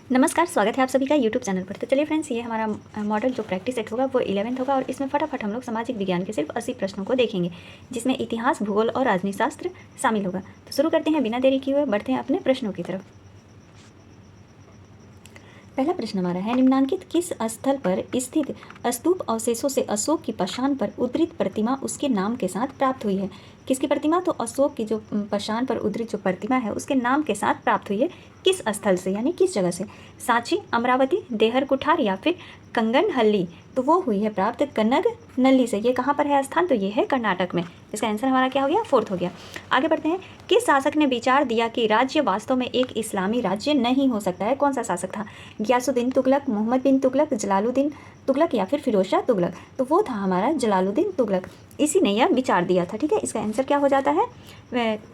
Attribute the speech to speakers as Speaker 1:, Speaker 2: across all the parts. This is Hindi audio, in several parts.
Speaker 1: नमस्कार, स्वागत है आप सभी का यूट्यूब चैनल पर। तो चलिए फ्रेंड्स, ये हमारा मॉडल जो प्रैक्टिस सेट होगा वो 11th होगा और इसमें फटाफट हम लोग सामाजिक विज्ञान के सिर्फ 80 प्रश्नों को देखेंगे, जिसमें इतिहास, भूगोल और राजनीति शास्त्र शामिल होगा। तो शुरू करते हैं बिना देरी किए हुए, बढ़ते हैं अपने प्रश्नों की तरफ। पहला प्रश्न हमारा है, निम्नांकित किस स्थल पर स्थित स्तूप अवशेषों से अशोक की पशान पर उद्धृत प्रतिमा उसके नाम के साथ प्राप्त हुई है? किसकी प्रतिमा? तो अशोक की जो पशान पर उद्धृत जो प्रतिमा है उसके नाम के साथ प्राप्त हुई है। किस स्थल से, यानी किस जगह से? सांची, अमरावती, देहर कुठार या फिर कंगनहल्ली? तो वो हुई है प्राप्त कनग नल्ली से। ये कहाँ पर है स्थान? तो ये है कर्नाटक में। इसका आंसर हमारा क्या हो गया? 4th हो गया। आगे बढ़ते हैं, किस शासक ने विचार दिया कि राज्य वास्तव में एक इस्लामी राज्य नहीं हो सकता है? कौन सा शासक था? गियासुद्दीन तुगलक, मोहम्मद बिन तुगलक, जलालुद्दीन तुगलक या फिर फिरोज शाह तुगलक? तो वो था हमारा जलालुद्दीन तुगलक। इसी ने यह विचार दिया था। ठीक है, इसका आंसर क्या हो जाता है?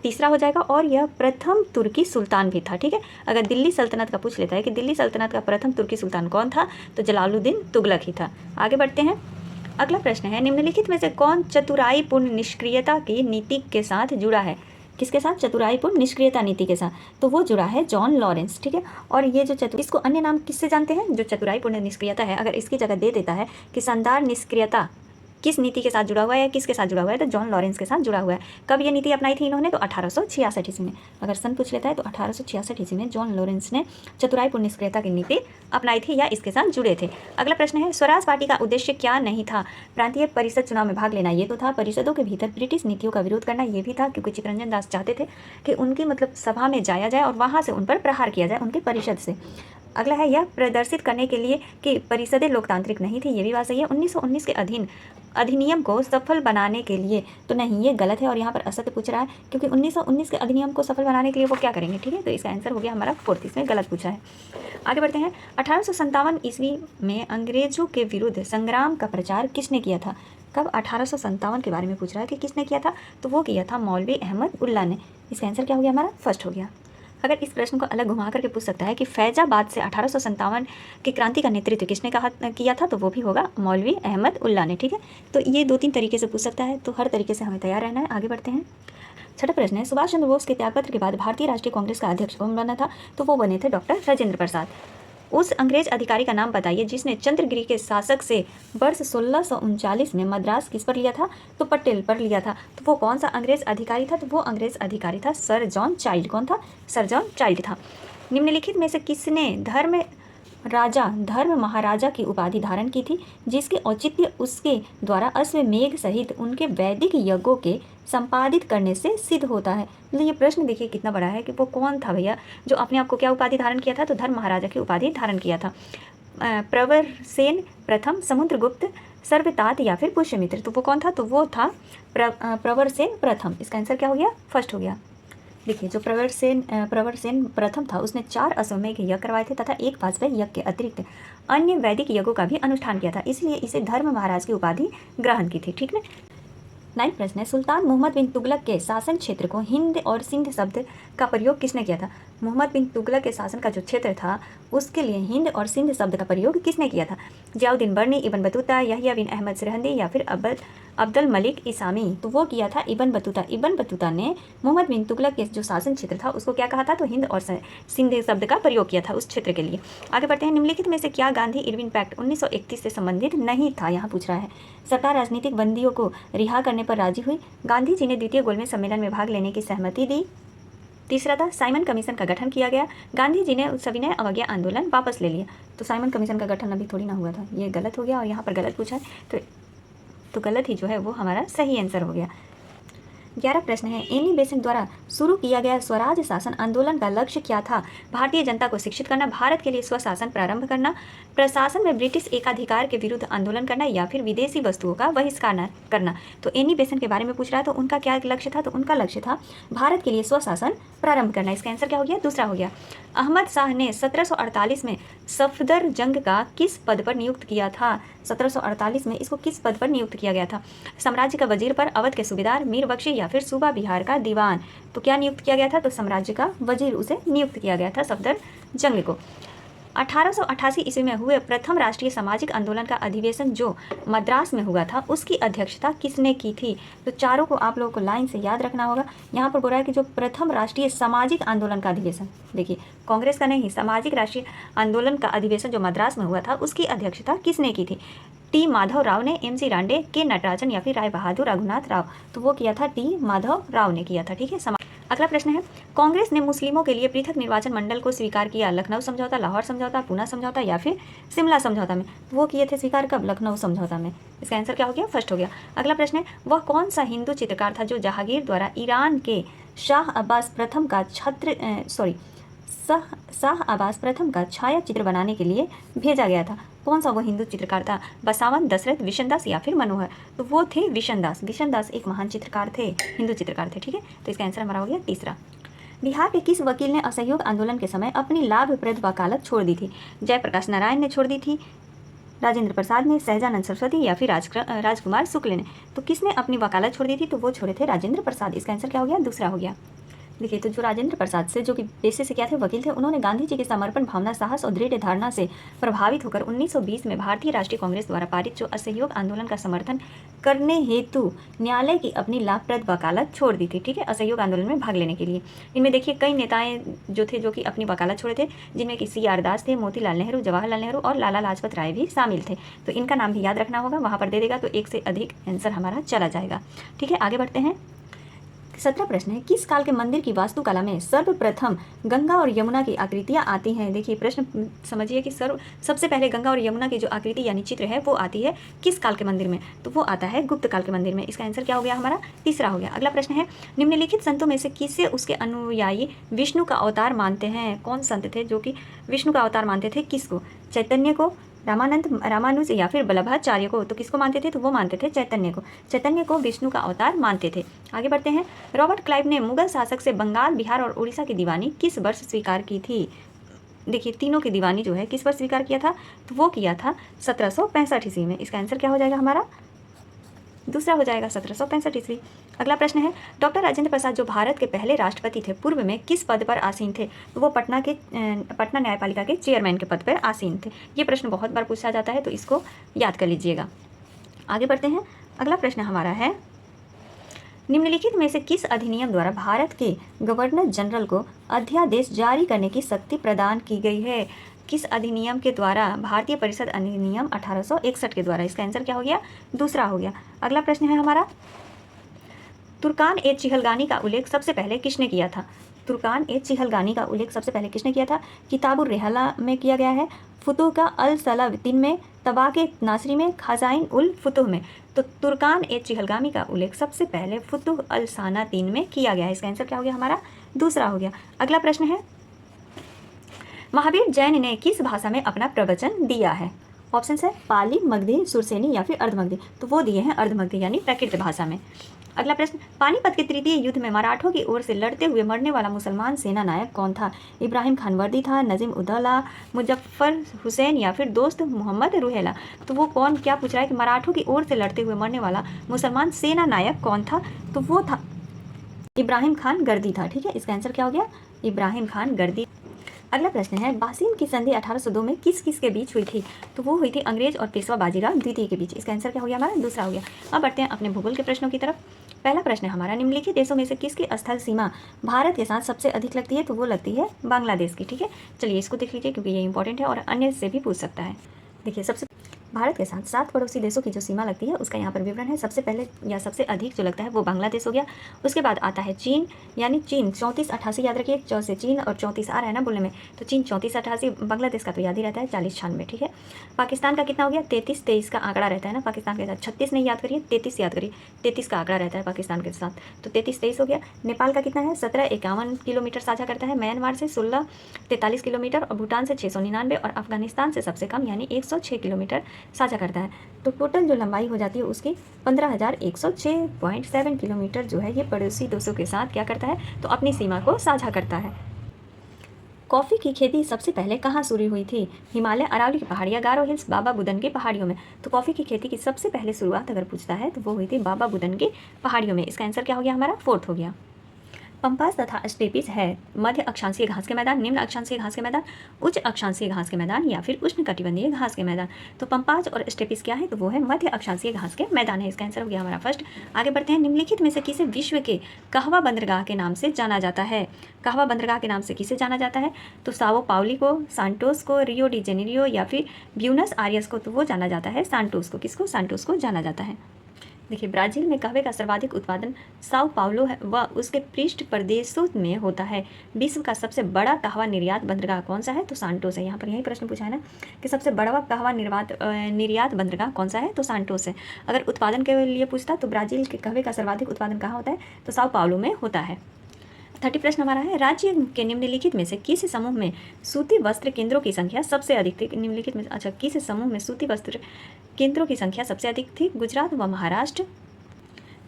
Speaker 1: तीसरा हो जाएगा। और यह प्रथम तुर्की सुल्तान भी था। ठीक है, अगर दिल्ली सल्तनत का पूछ लेता है कि दिल्ली सल्तनत का प्रथम तुर्की सुल्तान कौन था, तो जलालुद्दीन तुगलक ही था। आगे बढ़ते हैं, अगला प्रश्न है, निम्नलिखित में से कौन चतुराईपूर्ण निष्क्रियता की नीति के साथ जुड़ा है? किसके साथ? चतुराईपूर्ण निष्क्रियता नीति के साथ। तो वो जुड़ा है जॉन लॉरेंस। ठीक है, और ये जो इसको अन्य नाम किससे जानते हैं? जो चतुराईपूर्ण निष्क्रियता है, अगर इसकी जगह दे देता है कि शानदार निष्क्रियता किस नीति के साथ जुड़ा हुआ है या किसके साथ जुड़ा हुआ है, तो जॉन लॉरेंस के साथ जुड़ा हुआ है। कब ये नीति अपनाई थी इन्होंने? तो 1866 ईस्वी में। अगर सन पूछ लेता है तो 1866 ईस्वी में जॉन लॉरेंस ने चतुराईपूर्ण निष्क्रियता की नीति अपनाई थी या इसके साथ जुड़े थे। अगला प्रश्न है, स्वराज पार्टी का उद्देश्य क्या नहीं था? प्रांतीय परिषद चुनाव में भाग लेना, ये तो था। परिषदों के भीतर ब्रिटिश नीतियों का विरोध करना, ये भी था, क्योंकि चित्तरंजन दास चाहते थे कि उनकी सभा में जाया जाए और वहाँ से उन पर प्रहार किया जाए, उनकी परिषद से। अगला है, यह प्रदर्शित करने के लिए कि परिषदें लोकतांत्रिक नहीं थी, ये भी बात सही है। 1919 के अधिनियम को सफल बनाने के लिए, तो नहीं, ये गलत है और यहाँ पर असत्य पूछ रहा है, क्योंकि 1919 के अधिनियम को सफल बनाने के लिए वो क्या करेंगे? ठीक है, तो इसका आंसर हो गया हमारा 4th, इसमें गलत पूछा है। आगे बढ़ते हैं, 1857 ईस्वी में अंग्रेजों के विरुद्ध संग्राम का प्रचार किसने किया था? कब? 1857 के बारे में पूछ रहा है कि किसने किया था, तो वो किया था मौलवी अहमद उल्ला ने। इसका आंसर क्या हो गया हमारा? 1st हो गया। अगर इस प्रश्न को अलग घुमा करके पूछ सकता है कि फैजाबाद से 1857 की क्रांति का नेतृत्व किसने किया था, तो वो भी होगा मौलवी अहमद उल्ला ने। ठीक है, तो ये 2-3 तरीके से पूछ सकता है, तो हर तरीके से हमें तैयार रहना है। आगे बढ़ते हैं, छठा प्रश्न है, सुभाष चंद्र बोस के त्यागपत्र के बाद भारतीय राष्ट्रीय कांग्रेस का अध्यक्ष कौन बना था? तो वो बने थे डॉक्टर राजेंद्र प्रसाद। उस अंग्रेज अधिकारी का नाम बताइए जिसने चंद्रगिरी के शासक से वर्ष 1639 में मद्रास किस पर लिया था? तो पटेल पर लिया था। तो वो कौन सा अंग्रेज अधिकारी था? तो वो अंग्रेज अधिकारी था सर जॉन चाइल्ड। कौन था? सर जॉन चाइल्ड था। निम्नलिखित में से किसने धर्म महाराजा की उपाधि धारण की थी, जिसके औचित्य उसके द्वारा अश्वमेध सहित उनके वैदिक यज्ञों के संपादित करने से सिद्ध होता है? मतलब ये प्रश्न देखिए कितना बड़ा है कि वो कौन था भैया जो अपने आप को क्या उपाधि धारण किया था? तो धर्म महाराजा की उपाधि धारण किया था। प्रवरसेन प्रथम, समुद्रगुप्त, सर्वतात या फिर पुष्यमित्र? तो वो कौन था? तो वो था प्रवरसेन प्रथम। इसका आंसर क्या हो गया? 1st हो गया। देखिए, जो प्रवरसेन प्रथम था उसने 4 अश्वमेध यज्ञ करवाए थे तथा एक वाजपेयी यज्ञ के अतिरिक्त अन्य वैदिक यज्ञों का भी अनुष्ठान किया था, इसलिए इसे धर्म महाराज की उपाधि ग्रहण की थी। ठीक है, 9वां प्रश्न है, सुल्तान मोहम्मद बिन तुगलक के शासन क्षेत्र को हिंद और सिंध शब्द का प्रयोग किसने किया था? मोहम्मद बिन तुगलक के शासन का जो क्षेत्र था उसके लिए हिंद और सिंध शब्द का प्रयोग किसने किया था? जियाउद्दीन बर्नी, इब्न बतूता, यहिया बिन अहमद सरहंदी या फिर अब्दुल मलिक इसामी? तो वो किया था इब्न बतूता। इब्न बतूता ने मोहम्मद बिन तुगलक के जो शासन क्षेत्र था उसको क्या कहा था? तो हिंद और सिंध शब्द का प्रयोग किया था उस क्षेत्र के लिए। आगे बढ़ते हैं, निम्नलिखित में से क्या गांधी इरविन पैक्ट 1931 से संबंधित नहीं था? यहाँ पूछ रहा है। सरकार राजनीतिक बंदियों को रिहा करने पर राजी हुई। गांधी जी ने द्वितीय गोलमेज सम्मेलन में भाग लेने की सहमति दी। तीसरा था, साइमन कमीशन का गठन किया गया। गांधी जी ने सविनय अवज्ञा आंदोलन वापस ले लिया। तो साइमन कमीशन का गठन अभी थोड़ी ना हुआ था, ये गलत हो गया और यहाँ पर गलत पूछा है, तो गलत ही जो है वो हमारा सही आंसर हो गया। 11वां प्रश्न है, एनी बेसेंट द्वारा शुरू किया गया स्वराज शासन आंदोलन का लक्ष्य क्या था? भारतीय जनता को शिक्षित करना, भारत के लिए स्वशासन प्रारंभ करना, प्रशासन में ब्रिटिश एकाधिकार के विरुद्ध आंदोलन करना या फिर विदेशी वस्तुओं का बहिष्कार करना? तो एनी बेसेंट के बारे में पूछ रहा है, तो उनका क्या लक्ष्य था? तो उनका लक्ष्य था भारत के लिए स्वशासन प्रारंभ करना। इसका आंसर क्या हो गया? दूसरा हो गया। अहमद शाह ने 1748 में सफदरजंग का किस पद पर नियुक्त किया था? 1748 में इसको किस पद पर नियुक्त किया गया था? साम्राज्य का वजीर पर, अवध के सूबेदार, मीर बख्शी या फिर सूबा बिहार का दीवान? तो क्या नियुक्त किया गया था? तो साम्राज्य का वजीर उसे नियुक्त किया गया था सफदरजंग को। 1888 ईस्वी में हुए प्रथम राष्ट्रीय सामाजिक आंदोलन का अधिवेशन जो मद्रास में हुआ था उसकी अध्यक्षता किसने की थी? तो चारों को आप लोगों को लाइन से याद रखना होगा। यहाँ पर बोल रहा है कि जो प्रथम राष्ट्रीय सामाजिक आंदोलन का अधिवेशन, देखिए कांग्रेस का नहीं, सामाजिक राष्ट्रीय आंदोलन का अधिवेशन जो मद्रास में हुआ था उसकी अध्यक्षता किसने की थी? टी माधव राव ने, एम सी रांडे, के नटराजन या फिर राय बहादुर रघुनाथ राव? तो वो किया था टी माधव राव ने किया था, ठीक है। अगला प्रश्न है, कांग्रेस ने मुस्लिमों के लिए पृथक निर्वाचन मंडल को स्वीकार किया लखनऊ समझौता, लाहौर समझौता, पूना समझौता या फिर शिमला समझौता में? वो किए थे स्वीकार कब? लखनऊ समझौता में। इसका आंसर क्या हो गया? फर्स्ट हो गया। अगला प्रश्न है, वह कौन सा हिंदू चित्रकार था जो जहांगीर द्वारा ईरान के शाह अब्बास प्रथम का छाया चित्र बनाने के लिए भेजा गया था? कौन सा वो हिंदू चित्रकार था? बसावन, दशरथ, विशनदास या फिर मनोहर? तो वो थे विशनदास। विशनदास एक महान चित्रकार थे, हिंदू चित्रकार थे, ठीक है। तो इसका आंसर हमारा हो गया तीसरा। बिहार के किस वकील ने असहयोग आंदोलन के समय अपनी लाभप्रद वकालत छोड़ दी थी? जयप्रकाश नारायण ने छोड़ दी थी, राजेंद्र प्रसाद ने, सहजानंद सरस्वती या फिर राजकुमार शुक्ल ने? तो किसने अपनी वकालत छोड़ दी थी? तो वो छोड़े थे राजेंद्र प्रसाद। इसका आंसर क्या हो गया? दूसरा हो गया। देखिए, तो जो राजेंद्र प्रसाद से, जो कि पेशे से क्या थे? वकील थे, उन्होंने गांधी जी के समर्पण भावना, साहस और दृढ़ धारणा से प्रभावित होकर 1920 में भारतीय राष्ट्रीय कांग्रेस द्वारा पारित जो असहयोग आंदोलन का समर्थन करने हेतु न्यायालय की अपनी लाभप्रद वकालत छोड़ दी थी, ठीक है, असहयोग आंदोलन में भाग लेने के लिए। इनमें देखिए कई नेताएं जो थे जो कि अपनी वकालत छोड़े थे, जिनमें कि C.R. दास थे, मोतीलाल नेहरू, जवाहरलाल नेहरू और लाला लाजपत राय भी शामिल थे। तो इनका नाम भी याद रखना होगा, वहाँ पर दे देगा तो एक से अधिक आंसर हमारा चला जाएगा, ठीक है। आगे बढ़ते हैं। 17 प्रश्न है, किस काल के मंदिर की वास्तुकला में सर्वप्रथम गंगा और यमुना की आकृतियां आती हैं? देखिए प्रश्न समझिए कि सबसे पहले गंगा और यमुना की जो आकृति यानी चित्र है वो आती है किस काल के मंदिर में? तो वो आता है गुप्त काल के मंदिर में। इसका आंसर क्या हो गया? हमारा तीसरा हो गया। अगला प्रश्न है, निम्नलिखित संतों में से किसे उसके अनुयायी विष्णु का अवतार मानते हैं? कौन संत थे जो कि विष्णु का अवतार मानते थे? किसको? चैतन्य को, रामानुज या फिर वल्लभाचार्य को? तो किसको मानते थे? तो वो मानते थे चैतन्य को। चैतन्य को विष्णु का अवतार मानते थे। आगे बढ़ते हैं। रॉबर्ट क्लाइव ने मुगल शासक से बंगाल, बिहार और उड़ीसा की दीवानी किस वर्ष स्वीकार की थी? देखिए तीनों की दीवानी जो है किस वर्ष स्वीकार किया था? तो वो किया था 1765 ईस्वी में। इसका आंसर क्या हो जाएगा? हमारा दूसरा हो जाएगा, 1765 ईस्वी। अगला प्रश्न है, डॉक्टर राजेंद्र प्रसाद जो भारत के पहले राष्ट्रपति थे पूर्व में किस पद पर आसीन थे? तो वो पटना न्यायपालिका के चेयरमैन के पद पर आसीन थे। ये प्रश्न बहुत बार पूछा जाता है तो इसको याद कर लीजिएगा। आगे बढ़ते हैं। अगला प्रश्न हमारा है, निम्नलिखित में से किस अधिनियम द्वारा भारत के गवर्नर जनरल को अध्यादेश जारी करने की शक्ति प्रदान की गई है? किस अधिनियम के द्वारा? भारतीय परिषद अधिनियम 1861 के द्वारा। इसका आंसर क्या हो गया? दूसरा हो गया। अगला प्रश्न है हमारा, तुर्कान ए चिहलगानी का उल्लेख सबसे पहले किसने किया था? तुर्कान ए चिहलगानी का उल्लेख सबसे पहले किसने किया था? किताबुर रेहला में किया गया है, फुतुह अल सलातिन में, तबाके नासरी में, खजाइन उल फुतुह में। तो तुर्कान ए चिहलगामी का उल्लेख सबसे पहले फुतुह अल सलातिन में किया गया है। इसका आंसर क्या हो गया? हमारा दूसरा हो गया। अगला प्रश्न है, महावीर जैन ने किस भाषा में अपना प्रवचन दिया है? ऑप्शन है पाली, मगधी, सुरसेनी या फिर अर्धमगधी। तो वो दिए हैं अर्धमगधी यानी प्राकृत भाषा में। अगला प्रश्न, पानीपत के तृतीय युद्ध में मराठों की ओर से लड़ते हुए मरने वाला मुसलमान सेना नायक कौन था? इब्राहिम खान वर्दी था, नजीम उद्दौला, मुजफ्फर हुसैन या फिर दोस्त मोहम्मद रुहेला? तो वो कौन, क्या पूछ रहा है कि मराठों की ओर से लड़ते हुए मरने वाला मुसलमान सेना नायक कौन था? तो वो था इब्राहिम खान गर्दी था, ठीक है। इसका आंसर क्या हो गया? इब्राहिम खान गर्दी। अगला प्रश्न है, बासिन की संधि 1802 में किस किस के बीच हुई थी? तो वो हुई थी अंग्रेज और पेशवा बाजीराव द्वितीय के बीच। इसका आंसर क्या हो गया? हमारा दूसरा हो गया। अब बढ़ते हैं अपने भूगोल के प्रश्नों की तरफ। पहला प्रश्न हमारा, निम्नलिखित देशों में से किसकी स्थल सीमा भारत के साथ सबसे अधिक लगती है? तो वो लगती है बांग्लादेश की, ठीक है। चलिए इसको देख लीजिए क्योंकि ये इंपॉर्टेंट है और अन्य से भी पूछ सकता है। देखिए, सबसे भारत के साथ 7 पड़ोसी देशों की जो सीमा लगती है उसका यहाँ पर विवरण है। सबसे पहले या सबसे अधिक जो लगता है वो बांग्लादेश हो गया। उसके बाद आता है चीन, यानी चीन 3488 याद रखिए, 4 से चीन और 34 आ रहा है ना बोलने में, तो चीन 3488, बांग्लादेश का तो याद ही रहता है 4096, ठीक है। पाकिस्तान का कितना हो गया? 33 का आंकड़ा रहता है ना पाकिस्तान के साथ। 36 नहीं याद करिए, 33 याद करिए, 33 का आंकड़ा रहता है पाकिस्तान के साथ, तो 33 हो गया। नेपाल का कितना है? 1751 किलोमीटर साझा करता है। म्यांमार से 1643 किलोमीटर और भूटान से 699 और अफगानिस्तान से सबसे कम यानी 106 किलोमीटर साझा करता है। तो टोटल जो लंबाई हो जाती है उसकी 15,106.7 किलोमीटर जो है ये पड़ोसी देशों के साथ क्या करता है? तो अपनी सीमा को साझा करता है। कॉफ़ी की खेती सबसे पहले कहाँ शुरू हुई थी? हिमालय, अरावली की पहाड़ियाँ, गारो हिल्स, बाबा बुदन की पहाड़ियों में। तो कॉफ़ी की खेती की सबसे पहले शुरुआत अगर पूछता है तो वो हुई थी बाबा बुदन की पहाड़ियों में। इसका आंसर क्या हो गया? हमारा फोर्थ हो गया। पंपास तथा स्टेपिस है मध्य अक्षांशीय घास के मैदान, निम्न अक्षांशीय घास के मैदान, उच्च अक्षांशीय घास के मैदान या फिर उष्णकटिबंधीय घास के मैदान। तो पंपास और स्टेपिस क्या है, तो वो है मध्य अक्षांशीय घास के मैदान है। इसका आंसर हो गया हमारा फर्स्ट। आगे बढ़ते हैं, निम्नलिखित में से किसे विश्व के कहवा बंदरगाह के नाम से जाना जाता है? कहवा बंदरगाह के नाम से किसे जाना जाता है? तो साओ पाउली को, सांटोस को, रियो डी जेनेरियो या फिर ब्यूनस आयर्स को। तो वो जाना जाता है सांटोस को। किसको? सांटोस को जाना जाता है। देखिए, ब्राज़ील में कहवे का सर्वाधिक उत्पादन साओ पाउलो है व उसके पृष्ठ प्रदेशों में होता है। विश्व का सबसे बड़ा कहवा निर्यात बंदरगाह कौन सा है? तो सांटोस है। यहाँ पर यही प्रश्न पूछा है ना कि सबसे बड़ा कहवा निर्यात बंदरगाह कौन सा है? तो सांटोस है। अगर उत्पादन के लिए पूछता तो ब्राज़ील के कहवे का सर्वाधिक उत्पादन कहाँ होता है? तो साओ पाउलो में होता है। 30 प्रश्न हमारा है, राज्य के निम्नलिखित में से किस समूह में सूती वस्त्र केंद्रों की संख्या सबसे अधिक थी? निम्नलिखित में अच्छा, किस समूह में सूती वस्त्र केंद्रों की संख्या सबसे अधिक थी? गुजरात व महाराष्ट्र,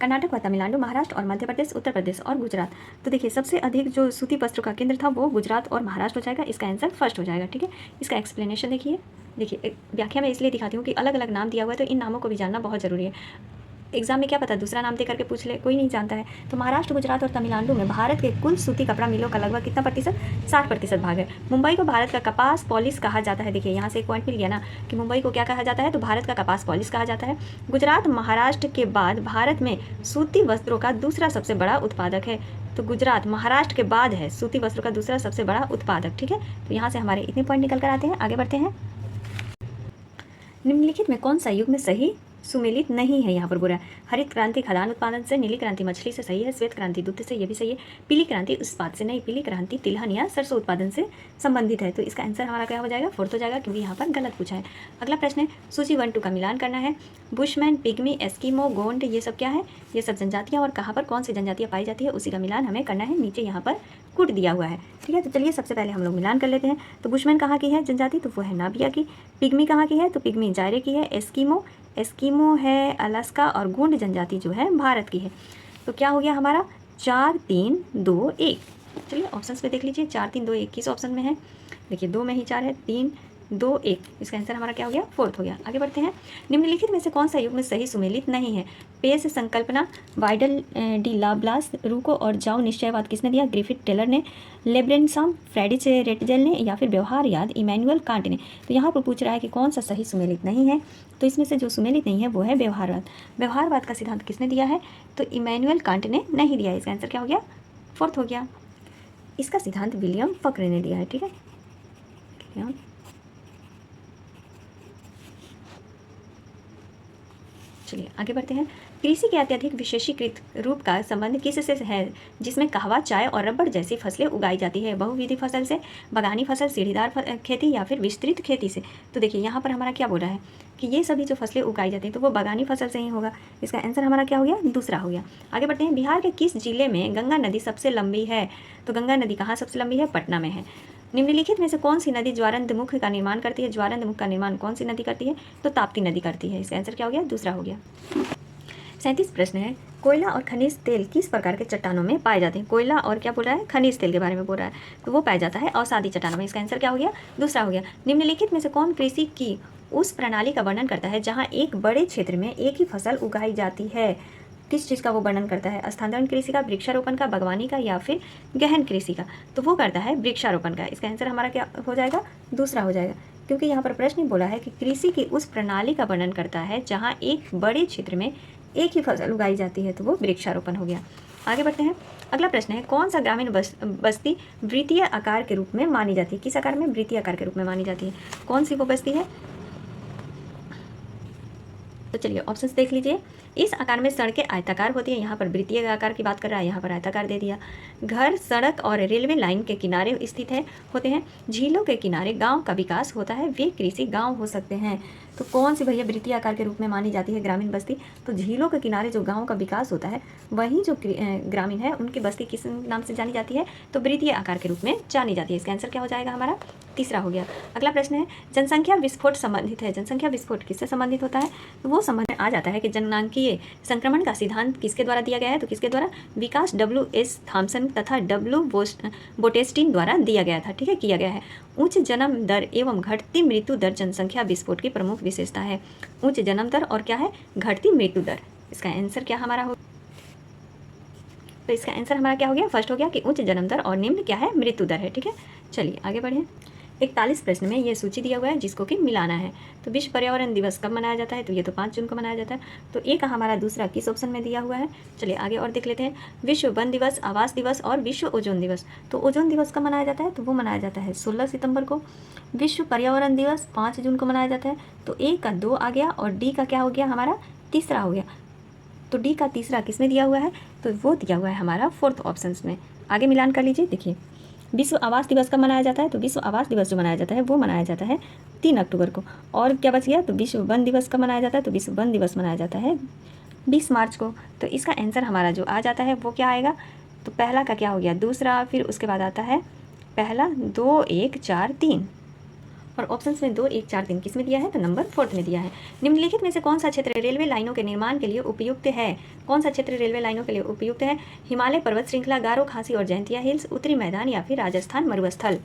Speaker 1: कर्नाटक व तमिलनाडु, महाराष्ट्र और मध्य प्रदेश, उत्तर प्रदेश और गुजरात। तो देखिए, सबसे अधिक जो सूती वस्त्र का केंद्र था वो गुजरात और महाराष्ट्र हो जाएगा। इसका आंसर फर्स्ट हो जाएगा। ठीक है, इसका एक्सप्लेनेशन देखिए व्याख्या में इसलिए दिखाती हूँ कि अलग अलग नाम दिया हुआ है, तो इन नामों को भी जानना बहुत जरूरी है। एग्जाम में क्या पता दूसरा नाम दे करके पूछ ले, कोई नहीं जानता है। तो महाराष्ट्र, गुजरात और तमिलनाडु में भारत के कुल सूती कपड़ा मिलों का लगभग कितना प्रतिशत? 60% भाग है। मुंबई को भारत का कपास पॉलिश कहा जाता है। देखिए, यहाँ से एक पॉइंट मिल गया ना कि मुंबई को क्या कहा जाता है? तो भारत का कपास पॉलिश कहा जाता है। गुजरात महाराष्ट्र के बाद भारत में सूती वस्त्रों का दूसरा सबसे बड़ा उत्पादक है। तो गुजरात महाराष्ट्र के बाद है सूती वस्त्रों का दूसरा सबसे बड़ा उत्पादक। ठीक है, तो यहाँ से हमारे इतने पॉइंट निकल कर आते हैं। आगे बढ़ते हैं, निम्नलिखित में कौन सा युग में सही सुमेलित नहीं है? यहाँ पर बोला है हरित क्रांति खदान उत्पादन से, नीली क्रांति मछली से सही है, श्वेत क्रांति दूध से, ये भी सही है, पीली क्रांति इस्पात से नहीं, पीली क्रांति तिलहन या सरसों उत्पादन से संबंधित है। तो इसका आंसर हमारा क्या हो जाएगा? फोर्थ हो जाएगा, क्योंकि यहाँ पर गलत पूछा है। अगला प्रश्न है, सूची 1 2 का मिलान करना है। बुशमैन, पिग्मी, एस्किमो, गोंड, ये सब क्या है? ये सब जनजातियाँ, और कहाँ पर कौन सी जनजातियाँ पाई जाती है उसी का मिलान हमें करना है। नीचे यहाँ पर कुट दिया हुआ है। ठीक है, तो चलिए सबसे पहले हम लोग मिलान कर लेते हैं। तो बुशमैन कहाँ की है जनजाति? तो वो है नाबिया की। पिग्मी कहाँ की है? तो पिग्मी जायरे की है। एस्किमो है अलास्का, और गोंड जनजाति जो है भारत की है। तो क्या हो गया हमारा? 4 3 2 1। चलिए ऑप्शंस पे देख लीजिए, 4 3 2 1 किस ऑप्शन में है? देखिए, 2 में ही 4 है, 3 2 1। इसका आंसर हमारा क्या हो गया? फोर्थ हो गया। आगे बढ़ते हैं, निम्नलिखित में से कौन सा युग में सही सुमेलित नहीं है? पेश संकल्पना, वाइडल डी लाब्लास, रूको और जाओ निश्चयवाद किसने दिया? ग्रिफिथ टेलर ने, लेब्रेनसम, फ्रेडिच रेटजेल ने, या फिर व्यवहार याद इमैनुअल कांट ने। तो यहाँ पर पूछ रहा है कि कौन सा सही सुमेलित नहीं है। तो इसमें से जो सुमेलित नहीं है वो है व्यवहारवाद। व्यवहारवाद का सिद्धांत किसने दिया है? तो इमैनुअल कांट ने नहीं दिया है। इसका आंसर क्या हो गया? फोर्थ हो गया। इसका सिद्धांत विलियम फक्र ने दिया है। ठीक है, चलिए आगे बढ़ते हैं। कृषि के अत्यधिक विशेषीकृत रूप का संबंध किससे है? जिसमें कहवा, चाय और रबड़ जैसी फसलें उगाई जाती है। बहुविधि फसल से, बगानी फसल, सीढ़ीदार खेती या फिर विस्तृत खेती से। तो देखिए, यहाँ पर हमारा क्या बोल रहा है कि ये सभी जो फसलें उगाई जाती हैं तो वो बगानी फसल से ही होगा। इसका आंसर हमारा क्या हो गया? दूसरा हो गया। आगे बढ़ते हैं, बिहार के किस जिले में गंगा नदी सबसे लंबी है? तो गंगा नदी कहाँ सबसे लंबी है? पटना में है। निम्नलिखित में से कौन सी नदी ज्वारंद मुख का निर्माण करती है? ज्वारंद मुख का निर्माण कौन सी नदी करती है? तो ताप्ती नदी करती है। इसका आंसर क्या हो गया? दूसरा हो गया। 37 प्रश्न है, कोयला और खनिज तेल किस प्रकार के चट्टानों में पाए जाते हैं? कोयला और क्या बोल रहा है? खनिज तेल के बारे में बोल रहा है। तो वो पाया जाता है अवसादी चट्टानों में। इसका आंसर क्या हो गया? दूसरा हो गया। निम्नलिखित में से कौन कृषि की उस प्रणाली का वर्णन करता है जहाँ एक बड़े क्षेत्र में एक ही फसल उगाई जाती है? किस चीज़ का वो वर्णन करता है? स्थानांतरण कृषि का, वृक्षारोपण का, बागवानी का, या फिर गहन कृषि का? तो वो करता है वृक्षारोपण का। इसका आंसर हमारा क्या हो जाएगा? दूसरा हो जाएगा, क्योंकि यहाँ पर प्रश्न बोला है कि कृषि की उस प्रणाली का वर्णन करता है जहाँ एक बड़े क्षेत्र में एक ही फसल उगाई जाती है। तो वो वृक्षारोपण हो गया। आगे बढ़ते हैं, अगला प्रश्न है, कौन सा ग्रामीण बस्ती वृत्तीय आकार के रूप में मानी जाती है? किस आकार में? वृत्तीय आकार के रूप में मानी जाती है। कौन सी वो बस्ती है? तो चलिए ऑप्शंस देख लीजिए। इस आकार में सड़कें आयताकार होती है। यहाँ पर वृत्तीय आकार की बात कर रहा है, यहाँ पर आयताकार दे दिया। घर सड़क और रेलवे लाइन के किनारे स्थित होते हैं। झीलों के किनारे गांव का विकास होता है। वे कृषि गांव हो सकते हैं। तो कौन सी भैया वृत्तीय आकार के रूप में मानी जाती है ग्रामीण बस्ती? तो झीलों के किनारे जो गाँव का विकास होता है वहीं जो ग्रामीण है उनकी बस्ती किस नाम से जानी जाती है? तो वृत्तीय आकार के रूप में जानी जाती है। इसका आंसर क्या हो जाएगा हमारा? तीसरा हो गया। अगला प्रश्न है, जनसंख्या विस्फोट संबंधित है। जनसंख्या विस्फोट किससे संबंधित होता है? तो वो संबंध आ जाता है कि जननांकीय संक्रमण का सिद्धांत किसके द्वारा दिया गया है? तो किसके द्वारा? विकास W.S. थॉम्सन तथा W. बोटेस्टीन द्वारा दिया गया था। ठीक है, किया गया है। उच्च जन्म दर एवं घटती मृत्यु दर जनसंख्या विस्फोट की प्रमुख विशेषता है। उच्च जन्म दर और क्या है? घटती मृत्यु दर। इसका आंसर क्या हमारा हो? तो इसका आंसर हमारा क्या हो गया, फर्स्ट हो गया कि उच्च जन्म दर और निम्न क्या है, मृत्यु दर है। ठीक है, चलिए आगे बढ़ें। 41 प्रश्न में ये सूची दिया हुआ है जिसको कि मिलाना है। तो विश्व पर्यावरण दिवस कब मनाया जाता है, तो ये तो 5 जून को मनाया जाता है। तो एक हमारा दूसरा किस ऑप्शन में दिया हुआ है, चलिए आगे और देख लेते हैं। विश्व वन दिवस, आवास दिवस और विश्व ओजोन दिवस। तो ओजोन दिवस कब मनाया जाता है, तो वो मनाया जाता है 16 सितंबर को। विश्व पर्यावरण दिवस 5 जून को मनाया जाता है। तो ए का 2 आ गया और डी का क्या हो गया, हमारा तीसरा हो गया। तो डी का तीसरा किस में दिया हुआ है, तो वो दिया हुआ है हमारा फोर्थ ऑप्शन में। आगे मिलान कर लीजिए। देखिए विश्व आवास दिवस कब मनाया जाता है, तो विश्व आवास दिवस जो मनाया जाता है वो मनाया जाता है 3 अक्टूबर को। और क्या बच गया, तो विश्व वन दिवस कब मनाया जाता है, तो विश्व वन दिवस मनाया जाता है 20 मार्च को। तो इसका आंसर हमारा जो आ जाता है वो क्या आएगा, तो पहला का क्या हो गया, दूसरा, फिर उसके बाद आता है पहला 2 1 4 3 और ऑप्शंस में 2 1 4 3 किस में दिया है, तो नंबर 4 में दिया है। निम्नलिखित में से कौन सा क्षेत्र रेलवे लाइनों के निर्माण के लिए उपयुक्त है, कौन सा क्षेत्र रेलवे लाइनों के लिए उपयुक्त है, हिमालय पर्वत श्रृंखला, गारो खासी और जयंतिया हिल्स, उत्तरी मैदान या फिर राजस्थान मरुस्थल।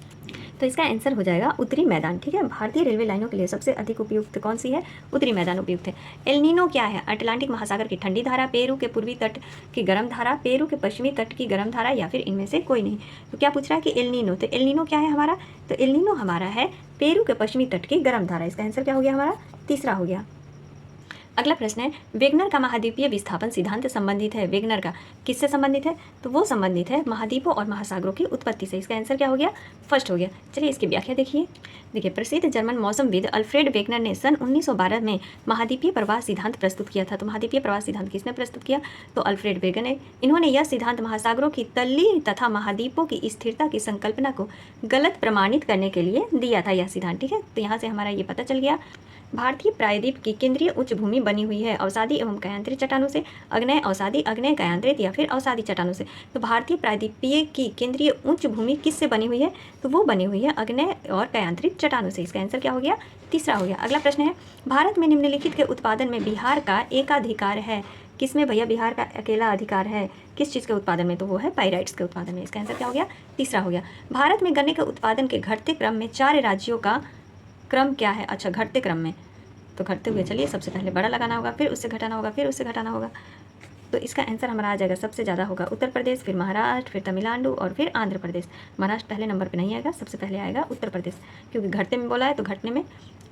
Speaker 1: तो इसका आंसर हो जाएगा उत्तरी मैदान। ठीक है, भारतीय रेलवे लाइनों के लिए सबसे अधिक उपयुक्त कौन सी है, उत्तरी मैदान उपयुक्त है। एल नीनो क्या है, अटलांटिक महासागर की ठंडी धारा, पेरू के पूर्वी तट की गर्म धारा, पेरू के पश्चिमी तट की गर्म धारा या फिर इनमें से कोई नहीं। तो क्या पूछ रहा है कि एल नीनो, तो एल नीनो क्या है हमारा, तो एल नीनो हमारा है पेरू के पश्चिमी तट की गर्म धारा। इसका आंसर क्या हो गया, हमारा तीसरा हो गया। अगला प्रश्न है, वेगनर का महाद्वीपीय विस्थापन सिद्धांत संबंधित है, वेगनर का किससे संबंधित है, तो वो संबंधित है महाद्वीपों और महासागरों की उत्पत्ति से। इसका आंसर क्या हो गया, फर्स्ट हो गया। चलिए इसकी व्याख्या देखिए। देखिए प्रसिद्ध जर्मन मौसमविद अल्फ्रेड वेगनर ने सन 1912 में महाद्वीपीय प्रवाह सिद्धांत प्रस्तुत किया था। तो महाद्वीपीय प्रवाह सिद्धांत किसने प्रस्तुत किया, तो अल्फ्रेड वेगनर ने। इन्होंने यह सिद्धांत महासागरों की तल्लीन तथा महाद्वीपों की स्थिरता की संकल्पना को गलत प्रमाणित करने के लिए दिया था यह सिद्धांत। ठीक है, तो यहाँ से हमारा ये पता चल गया। भारतीय प्रायद्वीप की केंद्रीय उच्च भूमि बनी हुई है अवसादी एवं कयांत्रित चट्टानों से, अग्नेय अवसादी, अग्नेय कयांत्रित या फिर अवसादी चट्टानों से। तो भारतीय प्रायद्वीपीय की केंद्रीय उच्च भूमि किससे बनी हुई है, तो वो बनी हुई है अग्नेय और कयांत्रित चट्टानों से। इसका आंसर क्या हो गया, तीसरा हो गया। अगला प्रश्न है, भारत में निम्नलिखित के उत्पादन में बिहार का एकाधिकार है। किसमें भैया बिहार का अकेला अधिकार है, किस चीज़ के उत्पादन में, तो वो है पाइराइट्स के उत्पादन में। इसका आंसर क्या हो गया, तीसरा हो गया। भारत में गन्ने के उत्पादन के घटते क्रम में 4 राज्यों का क्रम क्या है, अच्छा घटते क्रम में, तो घटते हुए चलिए सबसे पहले बड़ा लगाना होगा, फिर उससे घटाना होगा, फिर उससे घटाना होगा। तो इसका आंसर हमारा आ जाएगा, सबसे ज़्यादा होगा उत्तर प्रदेश, फिर महाराष्ट्र, फिर तमिलनाडु और फिर आंध्र प्रदेश। महाराष्ट्र पहले नंबर पे नहीं आएगा, सबसे पहले आएगा उत्तर प्रदेश, क्योंकि घटते में बोला है तो घटने में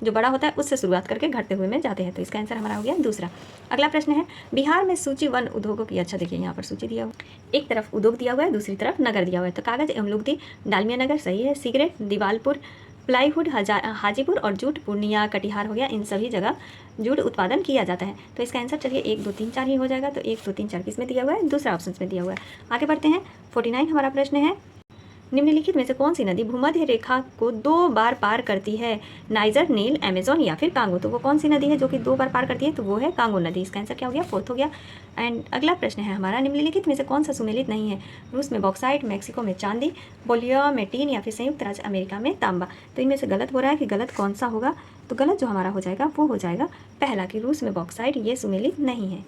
Speaker 1: जो बड़ा होता है उससे शुरुआत करके घटते हुए में जाते हैं। तो इसका आंसर हमारा हो गया दूसरा। अगला प्रश्न है, बिहार में सूची वन उद्योगों की, अच्छा देखिए यहाँ पर सूची दिया हुआ, एक तरफ उद्योग दिया हुआ है, दूसरी तरफ नगर दिया हुआ है। तो कागज एवं लुगदी डालमिया नगर सही है, सिगरेट दीवालपुर, प्लाईवुड हाजीपुर और जूट पूर्णिया कटिहार हो गया, इन सभी जगह जूट उत्पादन किया जाता है। तो इसका आंसर चलिए 1 2 3 4 ही हो जाएगा। तो 1 2 3 4 किस में दिया हुआ है, दूसरा ऑप्शन में दिया हुआ है। आगे बढ़ते हैं। 49 हमारा प्रश्न है, निम्नलिखित में से कौन सी नदी भूमध्य रेखा को 2 बार पार करती है, नाइजर, नील, अमेजोन या फिर कांगो। तो वो कौन सी नदी है जो कि 2 बार पार करती है, तो वो है कांगो नदी। इसका आंसर क्या हो गया, फोर्थ हो गया। एंड अगला प्रश्न है हमारा, निम्नलिखित में से कौन सा सुमेलित नहीं है, रूस में बॉक्साइट, मैक्सिको में चांदी, बोलिविया में टीन या फिर संयुक्त राज्य अमेरिका में तांबा। तो इनमें से गलत हो रहा है कि गलत कौन सा होगा, तो गलत जो हमारा हो जाएगा वो हो जाएगा पहला, कि रूस में बॉक्साइट ये सुमेलित नहीं है।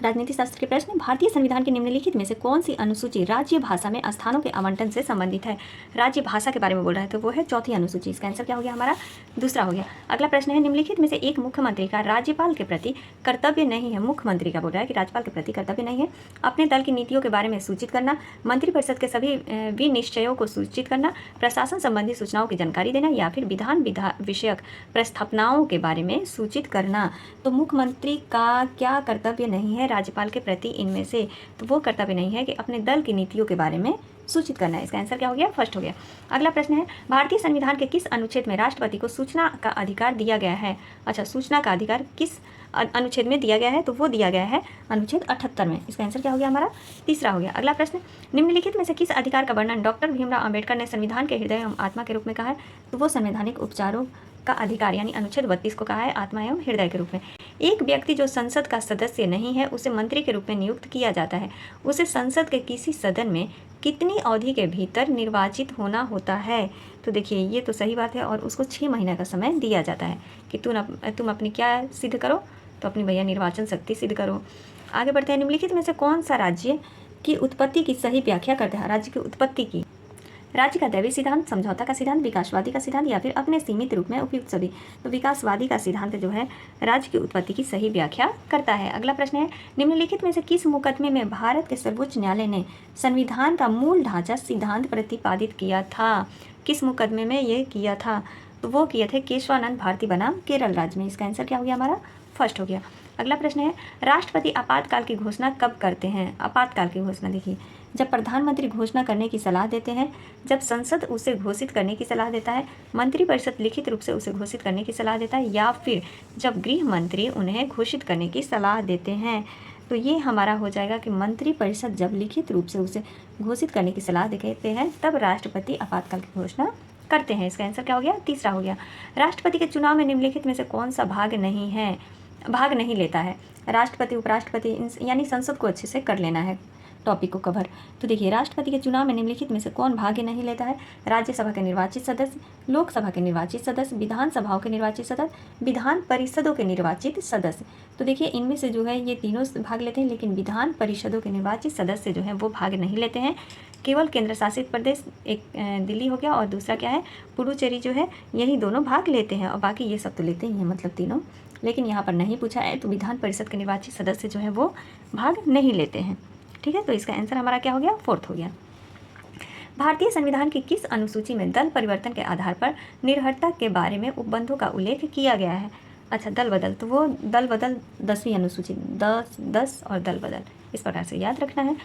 Speaker 1: राजनीति शास्त्र के प्रश्न, भारतीय संविधान के निम्नलिखित में से कौन सी अनुसूची राज्य भाषा में स्थानों के आवंटन से संबंधित है। राज्य भाषा के बारे में बोल रहा है, तो वो है चौथी अनुसूची। इसका आंसर क्या हो गया, हमारा दूसरा हो गया। अगला प्रश्न है, निम्नलिखित में से एक मुख्यमंत्री का राज्यपाल के प्रति कर्तव्य नहीं है, मुख्यमंत्री का बोल रहा है कि राज्यपाल के प्रति कर्तव्य नहीं है, अपने दल की नीतियों के बारे में सूचित करना, मंत्रिपरिषद के सभी विनिश्चयों को सूचित करना, प्रशासन संबंधी सूचनाओं की जानकारी देना या फिर विधान विषयक प्रस्थापनाओं के बारे में सूचित करना। तो मुख्यमंत्री का क्या कर्तव्य नहीं है राज्यपाल के प्रति इनमें से, तो वो कर्तव्य नहीं है कि अपने दल की नीतियों के बारे में सूचित करना है। इसका आंसर क्या हो गया, फर्स्ट हो गया। अगला प्रश्न है, भारतीय संविधान के किस अनुच्छेद में राष्ट्रपति को सूचना का अधिकार दिया गया है। अच्छा, सूचना का अधिकार किस अनुच्छेद में दिया गया है, तो वो दिया गया है अनुच्छेद 78 में। इसका आंसर क्या हो गया, हमारा तीसरा हो गया। अगला प्रश्न, निम्नलिखित में से किस अधिकार का वर्णन डॉक्टर भीमराव अंबेडकर ने संविधान के हृदय एवं आत्मा के रूप में कहा है, तो वो संवैधानिक उपचारों का अधिकार यानी अनुच्छेद 32 को कहा है आत्मा एवं हृदय के रूप में। एक व्यक्ति जो संसद का सदस्य नहीं है उसे मंत्री के रूप में नियुक्त किया जाता है, उसे संसद के किसी सदन में कितनी अवधि के भीतर निर्वाचित होना होता है। तो देखिए ये तो सही बात है, और उसको 6 महीने का समय दिया जाता है कि तुम अपनी क्या सिद्ध करो, तो अपनी भैया निर्वाचन शक्ति सिद्ध करो। आगे बढ़ते हैं, निम्नलिखित में से कौन सा राज्य की उत्पत्ति की सही व्याख्या करता है, राज्य की उत्पत्ति की, राज्य का दैवीय सिद्धांत, समझौता का सिद्धांत, विकासवादी का सिद्धांत या फिर अपने सीमित रूप में उपयुक्त सभी। तो विकासवादी का सिद्धांत जो है राज्य की उत्पत्ति की सही व्याख्या करता है। अगला प्रश्न है, निम्नलिखित में से किस मुकदमे में भारत के सर्वोच्च न्यायालय ने संविधान का मूल ढांचा सिद्धांत प्रतिपादित किया था? किस मुकदमे में ये किया था? तो वो किए थे केशवानंद भारती बनाम केरल राज्य में। इसका आंसर क्या हो गया हमारा? फर्स्ट हो गया। अगला प्रश्न है, राष्ट्रपति आपातकाल की घोषणा कब करते हैं? आपातकाल की घोषणा देखिए, जब प्रधानमंत्री घोषणा करने की सलाह देते हैं, जब संसद उसे घोषित करने की सलाह देता है, मंत्रिपरिषद लिखित रूप से उसे घोषित करने की सलाह देता है, या फिर जब गृह मंत्री उन्हें घोषित करने की सलाह देते हैं। तो ये हमारा हो जाएगा कि मंत्रिपरिषद जब लिखित रूप से उसे घोषित करने की सलाह देते हैं तब राष्ट्रपति आपातकाल की घोषणा करते हैं। इसका आंसर क्या हो गया? तीसरा हो गया। राष्ट्रपति के चुनाव में निम्नलिखित में से कौन सा भाग नहीं लेता है? राष्ट्रपति, उपराष्ट्रपति यानी संसद को अच्छे से कर लेना है टॉपिक को कवर। तो देखिए, राष्ट्रपति के चुनाव में निम्नलिखित में से कौन भाग नहीं लेता है? राज्यसभा के निर्वाचित सदस्य, लोकसभा के निर्वाचित सदस्य, विधानसभाओं के निर्वाचित सदस्य, विधान परिषदों के निर्वाचित सदस्य। तो देखिए, इनमें से जो है ये तीनों भाग लेते हैं, लेकिन विधान परिषदों के निर्वाचित सदस्य जो हैं वो भाग नहीं लेते हैं। केवल केंद्र शासित प्रदेश, एक दिल्ली हो गया और दूसरा क्या है, पुडुचेरी जो है, यही दोनों भाग लेते हैं और बाकी ये सब तो लेते ही हैं, मतलब तीनों। लेकिन यहाँ पर नहीं पूछा है, तो विधान परिषद के निर्वाचित सदस्य जो है वो भाग नहीं लेते हैं। ठीक है, तो इसका आंसर हमारा क्या हो गया? फोर्थ हो गया। भारतीय संविधान की किस अनुसूची में दल परिवर्तन के आधार पर निर्भरता के बारे में उपबंधों का उल्लेख किया गया है? अच्छा, दल बदल, तो वो दल बदल 10वीं अनुसूची, 10 और दल बदल, इस प्रकार से याद रखना है।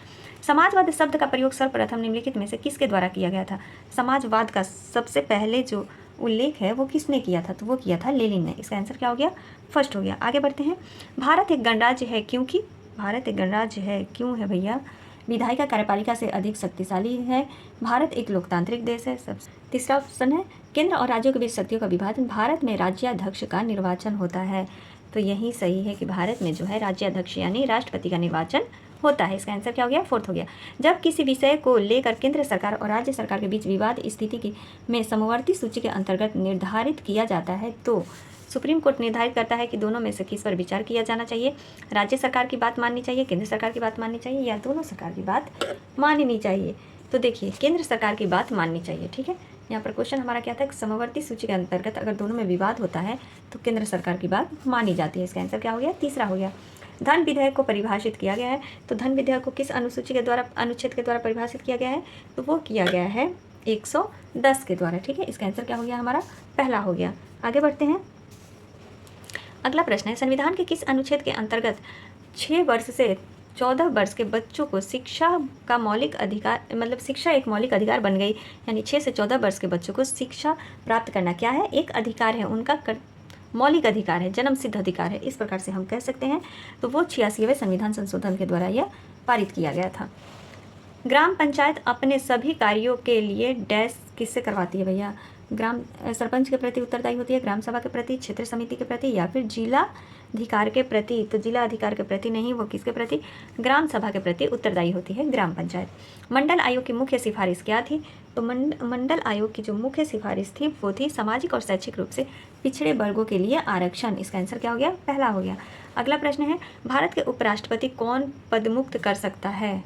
Speaker 1: समाजवाद शब्द का प्रयोग सर्वप्रथम निम्नलिखित में से किसके द्वारा किया गया था? समाजवाद का सबसे पहले जो उल्लेख है वो किसने किया था? तो वो किया था लेनिन ने। इसका आंसर क्या हो गया? फर्स्ट हो गया। आगे बढ़ते हैं। भारत एक गणराज्य है क्योंकि, भारत एक गणराज्य है क्यों है भैया? विधायिका कार्यपालिका से अधिक शक्तिशाली है। भारत एक लोकतांत्रिक देश है। सब तीसरा ऑप्शन है, केंद्र और राज्यों के बीच शक्तियों का विभाजन। भारत में राज्याध्यक्ष का निर्वाचन होता है। तो यही सही है कि भारत में जो है राज्याध्यक्ष यानी राष्ट्रपति का निर्वाचन होता है। इसका आंसर क्या हो गया? फोर्थ हो गया। जब किसी विषय को लेकर केंद्र सरकार और राज्य सरकार के बीच विवाद स्थिति की में समवर्ती सूची के अंतर्गत निर्धारित किया जाता है तो सुप्रीम कोर्ट निर्धारित करता है कि दोनों में से किस पर विचार किया जाना चाहिए? राज्य सरकार की बात माननी चाहिए, केंद्र सरकार की बात माननी चाहिए, या दोनों सरकार की बात माननी चाहिए? तो देखिए, केंद्र सरकार की बात माननी चाहिए। ठीक है, यहाँ पर क्वेश्चन हमारा क्या था? समवर्ती सूची के अंतर्गत अगर दोनों में विवाद होता है तो केंद्र सरकार की बात मानी जाती है। इसका आंसर क्या हो गया? तीसरा हो गया। धन विधेयक को परिभाषित किया गया है। तो धन विधेयक को किस अनुसूची के द्वारा, अनुच्छेद के द्वारा परिभाषित किया गया है? तो वो किया गया है 110 के द्वारा। ठीक है, इसका आंसर क्या हो गया हमारा? पहला हो गया। आगे बढ़ते हैं। अगला प्रश्न है, संविधान के किस अनुच्छेद के अंतर्गत 6 वर्ष से 14 वर्ष के बच्चों को शिक्षा का मौलिक अधिकार, मतलब शिक्षा एक मौलिक अधिकार बन गई, यानी 6 से 14 वर्ष के बच्चों को शिक्षा प्राप्त करना क्या है? एक अधिकार है, उनका मौलिक अधिकार है, जन्म सिद्ध अधिकार है, इस प्रकार से हम कह सकते हैं। तो वो 86वें संविधान संशोधन के द्वारा यह पारित किया गया था। ग्राम पंचायत अपने सभी कार्यों के लिए डैश किससे करवाती है भैया? ग्राम सरपंच के प्रति उत्तरदायी होती है, ग्राम सभा के प्रति, क्षेत्र समिति के प्रति, या फिर जिला अधिकार के प्रति? तो जिला अधिकार के प्रति नहीं, वो किसके प्रति? ग्राम सभा के प्रति उत्तरदायी होती है ग्राम पंचायत। मंडल आयोग की मुख्य सिफारिश क्या थी? तो मंडल आयोग की जो मुख्य सिफारिश थी वो थी सामाजिक और शैक्षिक रूप से पिछड़े वर्गों के लिए आरक्षण। इसका आंसर क्या हो गया? पहला हो गया। अगला प्रश्न है, भारत के उपराष्ट्रपति कौन पदमुक्त कर सकता है?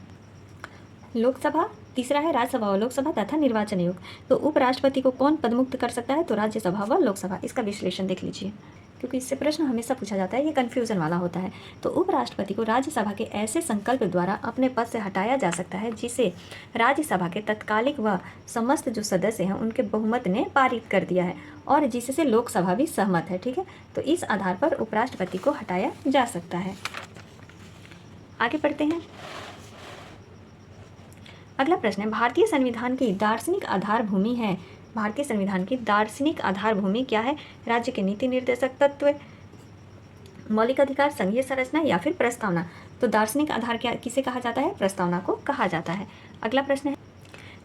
Speaker 1: लोकसभा, तीसरा है राज्यसभा व लोकसभा तथा निर्वाचन आयोग। तो उपराष्ट्रपति को कौन पदमुक्त कर सकता है? तो राज्यसभा व लोकसभा। इसका विश्लेषण देख लीजिए, क्योंकि इससे प्रश्न हमेशा पूछा जाता है, ये कन्फ्यूजन वाला होता है। तो उपराष्ट्रपति को राज्यसभा के ऐसे संकल्प द्वारा अपने पद से हटाया जा सकता है जिसे राज्यसभा के तत्कालिक व समस्त जो सदस्य हैं उनके बहुमत ने पारित कर दिया है और जिससे लोकसभा भी सहमत है। ठीक है, तो इस आधार पर उपराष्ट्रपति को हटाया जा सकता है। आगे बढ़ते हैं। अगला प्रश्न है, भारतीय संविधान की दार्शनिक आधारभूमि है। भारतीय संविधान की दार्शनिक आधारभूमि क्या है? राज्य के नीति निर्देशक तत्व, मौलिक अधिकार, संघीय संरचना, या फिर प्रस्तावना? तो दार्शनिक आधार क्या किसे कहा जाता है? प्रस्तावना को कहा जाता है। अगला प्रश्न है,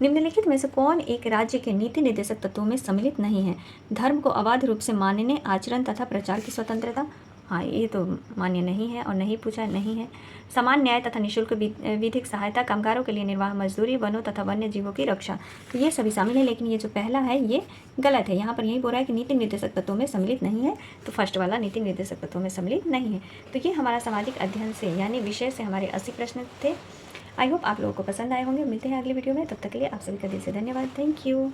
Speaker 1: निम्नलिखित में से कौन एक राज्य के नीति निर्देशक तत्वों में सम्मिलित नहीं है? धर्म को अबाध रूप से मानने, आचरण तथा प्रचार की स्वतंत्रता, हाँ ये तो मान्य नहीं है और नहीं पूछा नहीं है। समान न्याय तथा निःशुल्क विधिक सहायता, कामगारों के लिए निर्वाह मजदूरी, वनों तथा वन्य जीवों की रक्षा, तो ये सभी शामिल है। लेकिन ये जो पहला है ये गलत है। यहाँ पर यही बोल रहा है कि नीति निर्देशक तत्वों में सम्मिलित नहीं है, तो फर्स्ट वाला नीति निर्देशक तत्वों में सम्मिलित नहीं है। तो ये हमारा सामाजिक अध्ययन से यानी विषय से हमारे 80 प्रश्न थे। आई होप आप लोगों को पसंद आए होंगे। मिलते हैं अगली वीडियो में, तब तक के लिए आप सभी का दिल से धन्यवाद। Thank you.